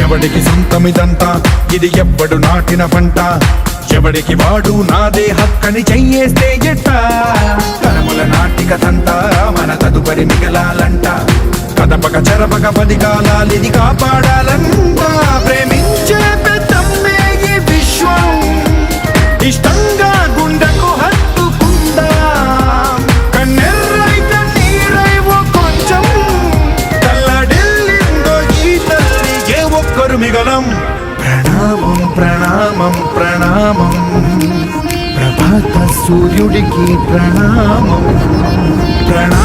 ఎవడికి సొంతమిదంతా ఇది ఎవ్వడు నాటిన పంట ఎవడికి వాడు నాదే హక్కని చెయ్యేస్తే ఎట్ట తరముల నాటిక తంట మన తదుపరి మిగలాలంట కదపక చెరపక 10 కాలాలిది కాపాడాలంట ప్రేమించే పెద్దమ్మే ఈ విశ్వం ఇష్టంగా గుండెకు హత్తుకుందా కన్నెర్రై కన్నీరై ఓ కొంచెం తల్లడిల్లిందో ఈ తల్లి ఏ ఒక్కరు మిగలం ప్రణామం ప్రణామం ప్రణామం ప్రభాత సూర్యుడికి ప్రణామం ప్రణామం